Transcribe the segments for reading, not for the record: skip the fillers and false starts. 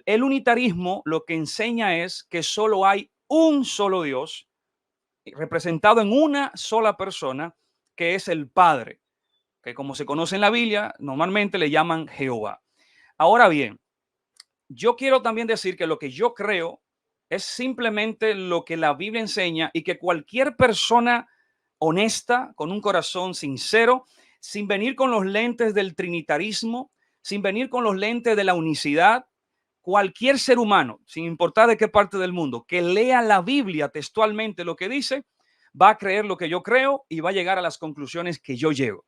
El unitarismo lo que enseña es que solo hay un solo Dios, representado en una sola persona, que es el Padre, que como se conoce en la Biblia, normalmente le llaman Jehová. Ahora bien, yo quiero también decir que lo que yo creo es simplemente lo que la Biblia enseña y que cualquier persona honesta, con un corazón sincero, sin venir con los lentes del trinitarismo, sin venir con los lentes de la unicidad, cualquier ser humano, sin importar de qué parte del mundo, que lea la Biblia textualmente lo que dice, va a creer lo que yo creo y va a llegar a las conclusiones que yo llego.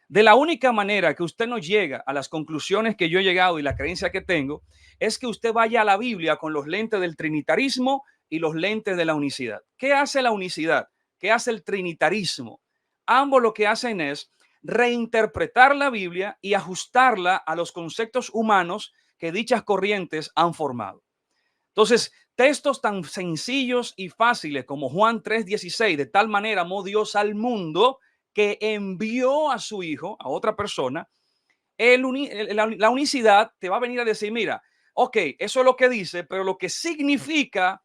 De la única manera que usted no llega a las conclusiones que yo he llegado y la creencia que tengo es que usted vaya a la Biblia con los lentes del trinitarismo y los lentes de la unicidad. ¿Qué hace la unicidad? ¿Qué hace el trinitarismo? Ambos lo que hacen es reinterpretar la Biblia y ajustarla a los conceptos humanos que dichas corrientes han formado. Entonces, textos tan sencillos y fáciles como Juan 3:16, de tal manera amó Dios al mundo que envió a su hijo, a otra persona, la unicidad te va a venir a decir, mira, ok, eso es lo que dice, pero lo que significa,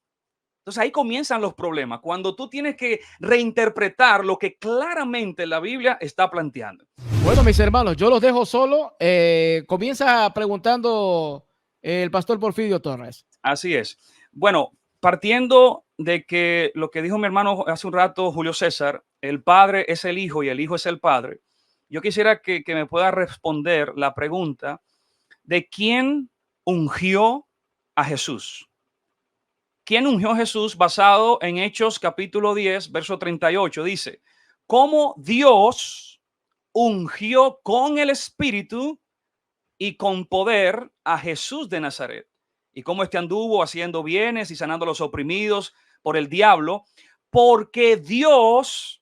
entonces ahí comienzan los problemas, cuando tú tienes que reinterpretar lo que claramente la Biblia está planteando. Bueno, mis hermanos, yo los dejo solo. Comienza preguntando el pastor Porfirio Torres. Así es. Bueno, partiendo de que lo que dijo mi hermano hace un rato, Julio César, el Padre es el Hijo y el Hijo es el Padre, yo quisiera que me pueda responder la pregunta de quién ungió a Jesús. ¿Quién ungió a Jesús? Basado en Hechos capítulo 10, verso 38, dice, cómo Dios ungió con el Espíritu y con poder a Jesús de Nazaret. Y cómo este anduvo haciendo bienes y sanando a los oprimidos por el diablo, porque Dios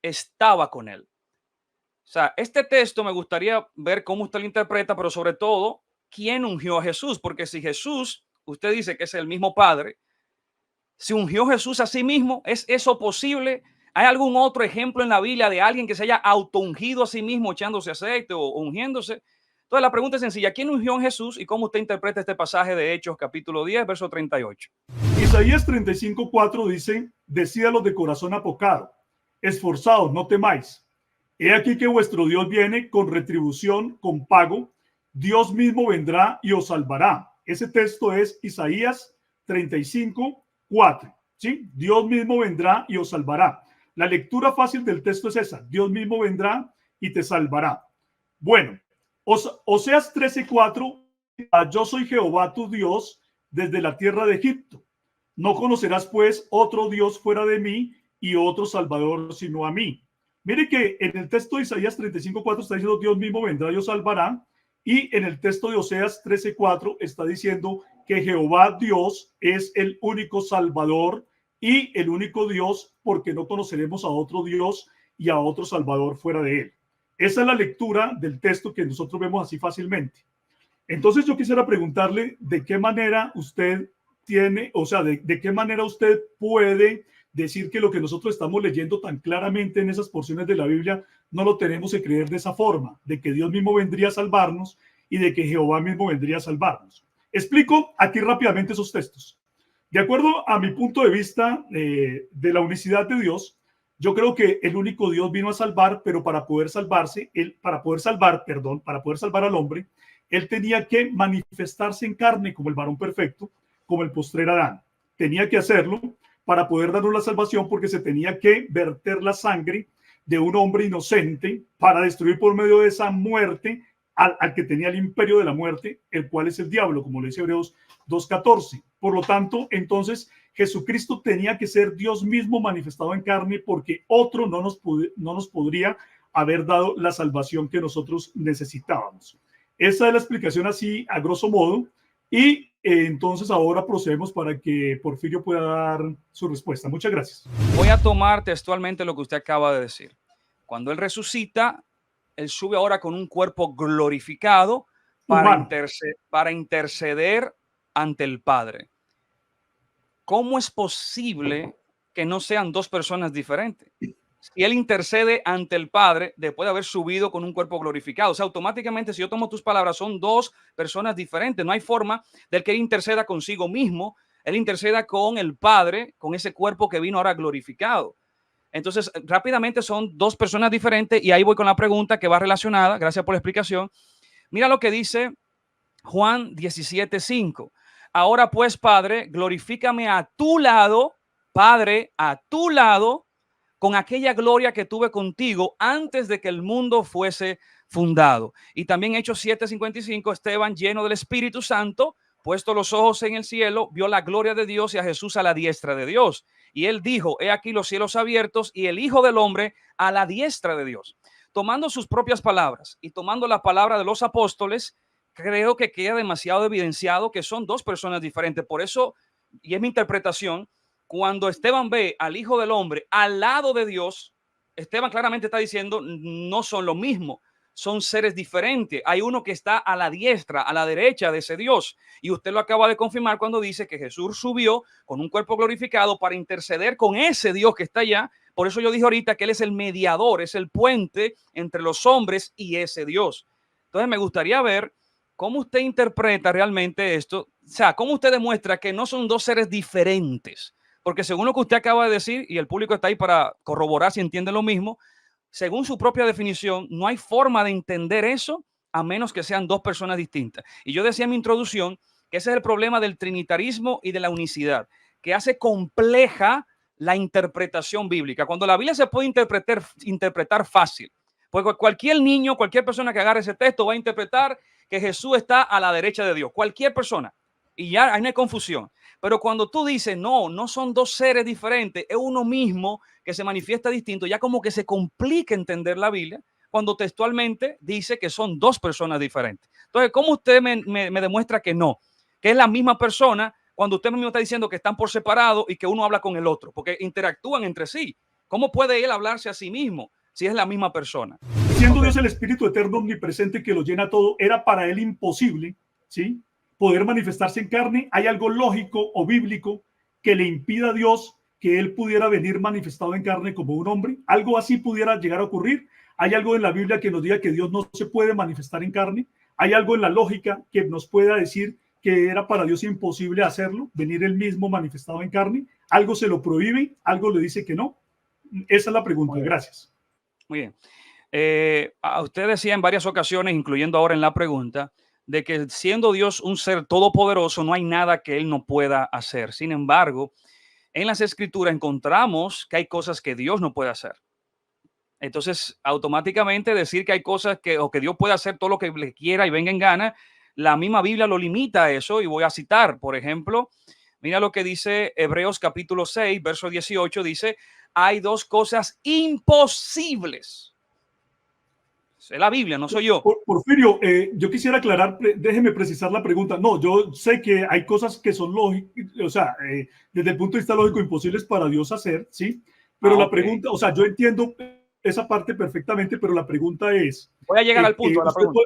estaba con él. O sea, este texto me gustaría ver cómo usted lo interpreta, pero sobre todo, ¿quién ungió a Jesús? Porque si Jesús, usted dice que es el mismo Padre, si ungió Jesús a sí mismo, ¿es eso posible? ¿Hay algún otro ejemplo en la Biblia de alguien que se haya autoungido a sí mismo echándose aceite o ungiéndose? Entonces la pregunta es sencilla, ¿quién ungió a Jesús y cómo usted interpreta este pasaje de Hechos capítulo 10, verso 38? Isaías 35:4 dice, decídalos de corazón apocado, esforzados, no temáis. He aquí que vuestro Dios viene con retribución, con pago. Dios mismo vendrá y os salvará. Ese texto es Isaías 35:4. ¿Sí? Dios mismo vendrá y os salvará. La lectura fácil del texto es esa. Dios mismo vendrá y te salvará. Bueno, Oseas 13:4. Yo soy Jehová tu Dios desde la tierra de Egipto. No conocerás pues otro Dios fuera de mí y otro Salvador sino a mí. Mire que en el texto de Isaías 35:4 está diciendo Dios mismo vendrá y os salvará. Y en el texto de Oseas 13:4 está diciendo que Jehová Dios es el único Salvador y el único Dios, porque no conoceremos a otro Dios y a otro Salvador fuera de él. Esa es la lectura del texto que nosotros vemos así fácilmente. Entonces yo quisiera preguntarle de qué manera usted tiene, o sea, de qué manera usted puede decir que lo que nosotros estamos leyendo tan claramente en esas porciones de la Biblia no lo tenemos que creer de esa forma, de que Dios mismo vendría a salvarnos y de que Jehová mismo vendría a salvarnos. Explico aquí rápidamente esos textos. De acuerdo a mi punto de vista de la unicidad de Dios, yo creo que el único Dios vino a salvar, pero para poder salvarse, para poder salvar al hombre, él tenía que manifestarse en carne como el varón perfecto, como el postrer Adán. Tenía que hacerlo para poder darnos la salvación, porque se tenía que verter la sangre de un hombre inocente para destruir por medio de esa muerte al que tenía el imperio de la muerte, el cual es el diablo, como le dice Hebreos 2:14. Por lo tanto, entonces Jesucristo tenía que ser Dios mismo manifestado en carne, porque otro no nos podría haber dado la salvación que nosotros necesitábamos. Esa es la explicación así a grosso modo. Y entonces ahora procedemos para que Porfirio pueda dar su respuesta. Muchas gracias. Voy a tomar textualmente lo que usted acaba de decir. Cuando él resucita, él sube ahora con un cuerpo glorificado para interceder ante el Padre. ¿Cómo es posible que no sean dos personas diferentes? si él intercede ante el Padre después de haber subido con un cuerpo glorificado. O sea, automáticamente, si yo tomo tus palabras, son dos personas diferentes. No hay forma del que él interceda consigo mismo, él interceda con el Padre, con ese cuerpo que vino ahora glorificado. Entonces, rápidamente son dos personas diferentes y ahí voy con la pregunta que va relacionada. Gracias por la explicación. Mira lo que dice Juan 17:5. Ahora pues, Padre, glorifícame a tu lado, Padre, a tu lado, con aquella gloria que tuve contigo antes de que el mundo fuese fundado. Y también Hechos 7:55, Esteban, lleno del Espíritu Santo, puesto los ojos en el cielo, vio la gloria de Dios y a Jesús a la diestra de Dios. Y él dijo, he aquí los cielos abiertos y el Hijo del Hombre a la diestra de Dios. Tomando sus propias palabras y tomando la palabra de los apóstoles, creo que queda demasiado evidenciado que son dos personas diferentes. Por eso, y es mi interpretación, cuando Esteban ve al Hijo del Hombre al lado de Dios, Esteban claramente está diciendo, no son lo mismo, son seres diferentes. Hay uno que está a la diestra, a la derecha de ese Dios. Y usted lo acaba de confirmar cuando dice que Jesús subió con un cuerpo glorificado para interceder con ese Dios que está allá. Por eso yo dije ahorita que él es el mediador, es el puente entre los hombres y ese Dios. Entonces me gustaría ver cómo usted interpreta realmente esto. O sea, cómo usted demuestra que no son dos seres diferentes. Porque según lo que usted acaba de decir, y el público está ahí para corroborar si entiende lo mismo, según su propia definición, no hay forma de entender eso a menos que sean dos personas distintas. Y yo decía en mi introducción que ese es el problema del trinitarismo y de la unicidad, que hace compleja la interpretación bíblica. Cuando la Biblia se puede interpretar fácil, porque cualquier niño, cualquier persona que agarre ese texto va a interpretar que Jesús está a la derecha de Dios, cualquier persona. Y ya ahí no hay confusión. Pero cuando tú dices, no, no son dos seres diferentes, es uno mismo que se manifiesta distinto, ya como que se complica entender la Biblia cuando textualmente dice que son dos personas diferentes. Entonces, ¿cómo usted me demuestra que no? Que es la misma persona cuando usted mismo está diciendo que están por separado y que uno habla con el otro, porque interactúan entre sí. ¿Cómo puede él hablarse a sí mismo si es la misma persona? Siendo Dios el Espíritu Eterno omnipresente que lo llena todo, era para él imposible, ¿sí?, poder manifestarse en carne. ¿Hay algo lógico o bíblico que le impida a Dios que él pudiera venir manifestado en carne como un hombre? ¿Algo así pudiera llegar a ocurrir? ¿Hay algo en la Biblia que nos diga que Dios no se puede manifestar en carne? ¿Hay algo en la lógica que nos pueda decir que era para Dios imposible hacerlo, venir él mismo manifestado en carne? ¿Algo se lo prohíbe? ¿Algo le dice que no? Esa es la pregunta. Gracias. Muy bien. Usted decía en varias ocasiones, incluyendo ahora en la pregunta, de que siendo Dios un ser todopoderoso, no hay nada que él no pueda hacer. Sin embargo, en las escrituras encontramos que hay cosas que Dios no puede hacer. Entonces, automáticamente decir que hay cosas o que Dios puede hacer todo lo que le quiera y venga en gana, la misma Biblia lo limita a eso. Y voy a citar, por ejemplo, mira lo que dice Hebreos capítulo 6, verso 18, dice, hay dos cosas imposibles. Es la Biblia, no soy yo. Porfirio, yo quisiera aclarar, déjeme precisar la pregunta. No, yo sé que hay cosas que son lógicas, o sea, desde el punto de vista lógico, imposibles para Dios hacer, ¿sí? Pero la pregunta, o sea, yo entiendo esa parte perfectamente, pero la pregunta es... Voy a llegar al punto de la pregunta.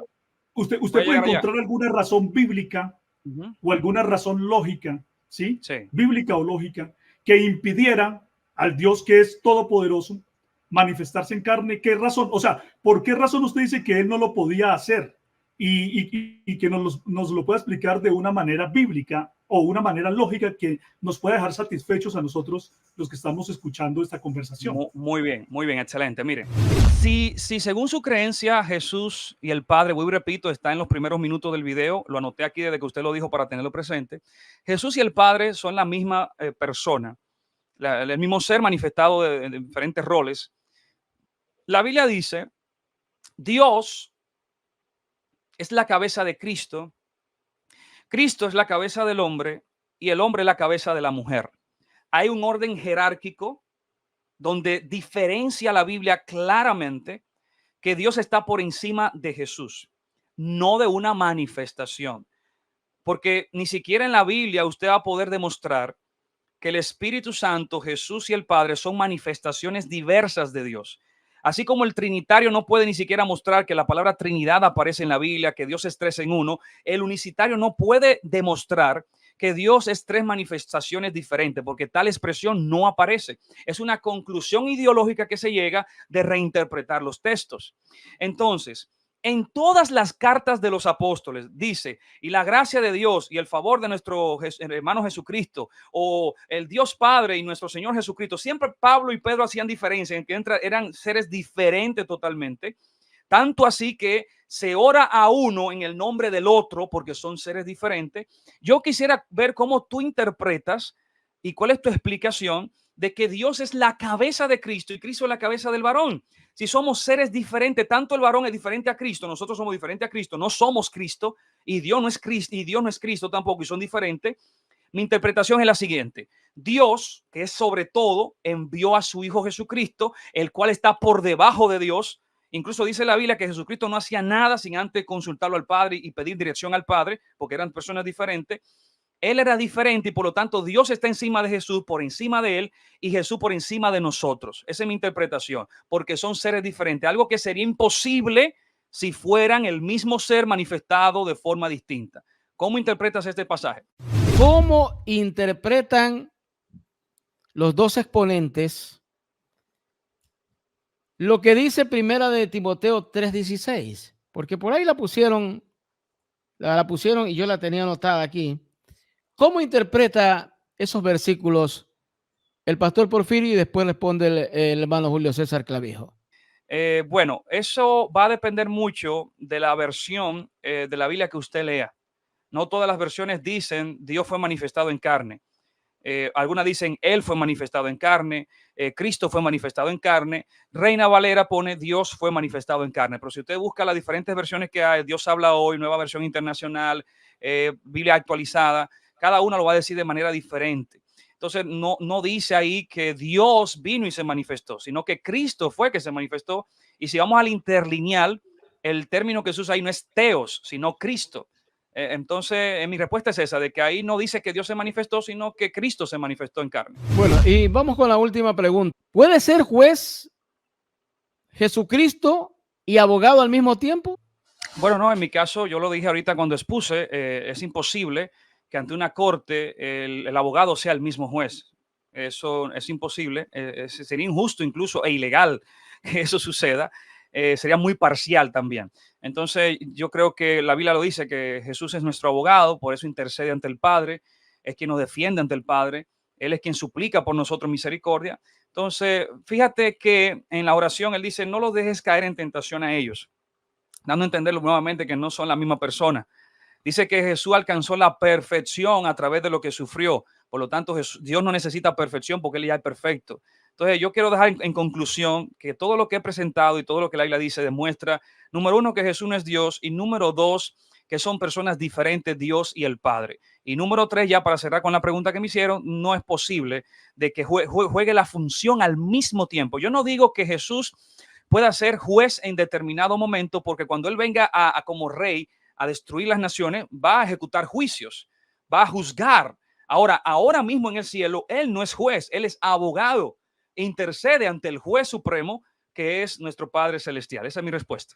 Usted puede encontrar alguna razón bíblica o alguna razón lógica, ¿sí? Bíblica o lógica, que impidiera al Dios que es todopoderoso manifestarse en carne. ¿Qué razón? O sea, ¿por qué razón usted dice que él no lo podía hacer? Y que nos lo pueda explicar de una manera bíblica o una manera lógica que nos pueda dejar satisfechos a nosotros los que estamos escuchando esta conversación. Muy bien, excelente. Miren, si según su creencia Jesús y el Padre, voy y repito, está en los primeros minutos del video, lo anoté aquí desde que usted lo dijo para tenerlo presente, Jesús y el Padre son la misma persona, el mismo ser manifestado de diferentes roles. La Biblia dice, Dios es la cabeza de Cristo, Cristo es la cabeza del hombre y el hombre es la cabeza de la mujer. Hay un orden jerárquico donde diferencia la Biblia claramente que Dios está por encima de Jesús, no de una manifestación. Porque ni siquiera en la Biblia usted va a poder demostrar que el Espíritu Santo, Jesús y el Padre son manifestaciones diversas de Dios. Así como el trinitario no puede ni siquiera mostrar que la palabra Trinidad aparece en la Biblia, que Dios es tres en uno, el unicitario no puede demostrar que Dios es tres manifestaciones diferentes, porque tal expresión no aparece. Es una conclusión ideológica que se llega de reinterpretar los textos. Entonces, en todas las cartas de los apóstoles dice, y la gracia de Dios y el favor de nuestro hermano Jesucristo, o el Dios Padre y nuestro Señor Jesucristo, siempre Pablo y Pedro hacían diferencia en que eran seres diferentes totalmente, tanto así que se ora a uno en el nombre del otro porque son seres diferentes. Yo quisiera ver cómo tú interpretas y cuál es tu explicación de que Dios es la cabeza de Cristo y Cristo es la cabeza del varón. Si somos seres diferentes, tanto el varón es diferente a Cristo, nosotros somos diferentes a Cristo, no somos Cristo y Dios no es Cristo y Dios no es Cristo tampoco y son diferentes. Mi interpretación es la siguiente: Dios, que es sobre todo, envió a su Hijo Jesucristo, el cual está por debajo de Dios. Incluso dice la Biblia que Jesucristo no hacía nada sin antes consultarlo al Padre y pedir dirección al Padre, porque eran personas diferentes. Él era diferente y por lo tanto Dios está encima de Jesús, por encima de él, y Jesús por encima de nosotros. Esa es mi interpretación, porque son seres diferentes, algo que sería imposible si fueran el mismo ser manifestado de forma distinta. ¿Cómo interpretas este pasaje? ¿Cómo interpretan los dos exponentes lo que dice primera de Timoteo 3:16? Porque por ahí la pusieron y yo la tenía anotada aquí. ¿Cómo interpreta esos versículos el pastor Porfirio y después responde el hermano Julio César Clavijo? Bueno, eso va a depender mucho de la versión de la Biblia que usted lea. No todas las versiones dicen Dios fue manifestado en carne. Algunas dicen Él fue manifestado en carne, Cristo fue manifestado en carne. Reina Valera pone Dios fue manifestado en carne. Pero si usted busca las diferentes versiones que hay, Dios habla hoy, nueva versión internacional, Biblia actualizada, cada una lo va a decir de manera diferente. Entonces no dice ahí que Dios vino y se manifestó, sino que Cristo fue que se manifestó. Y si vamos al interlineal, el término que se usa ahí no es Teos, sino Cristo. Entonces, mi respuesta es esa, de que ahí no dice que Dios se manifestó, sino que Cristo se manifestó en carne. Bueno, y vamos con la última pregunta. ¿Puede ser juez Jesucristo y abogado al mismo tiempo? Bueno, no, en mi caso, yo lo dije ahorita cuando expuse, es imposible que ante una corte el abogado sea el mismo juez. Eso es imposible, sería injusto incluso e ilegal que eso suceda. Sería muy parcial también. Entonces, yo creo que la Biblia lo dice, que Jesús es nuestro abogado, por eso intercede ante el Padre, es quien nos defiende ante el Padre, Él es quien suplica por nosotros misericordia. Entonces, fíjate que en la oración Él dice, no los dejes caer en tentación a ellos, dando a entenderlo nuevamente que no son la misma persona. Dice que Jesús alcanzó la perfección a través de lo que sufrió. Por lo tanto, Dios no necesita perfección porque Él ya es perfecto. Entonces, yo quiero dejar en conclusión que todo lo que he presentado y todo lo que la Biblia dice demuestra, número uno, que Jesús no es Dios, y número dos, que son personas diferentes, Dios y el Padre. Y número tres, ya para cerrar con la pregunta que me hicieron, no es posible de que juegue la función al mismo tiempo. Yo no digo que Jesús pueda ser juez en determinado momento, porque cuando Él venga a como rey, a destruir las naciones, va a ejecutar juicios, va a juzgar. Ahora mismo en el cielo, Él no es juez, Él es abogado, intercede ante el juez supremo, que es nuestro Padre Celestial. Esa es mi respuesta.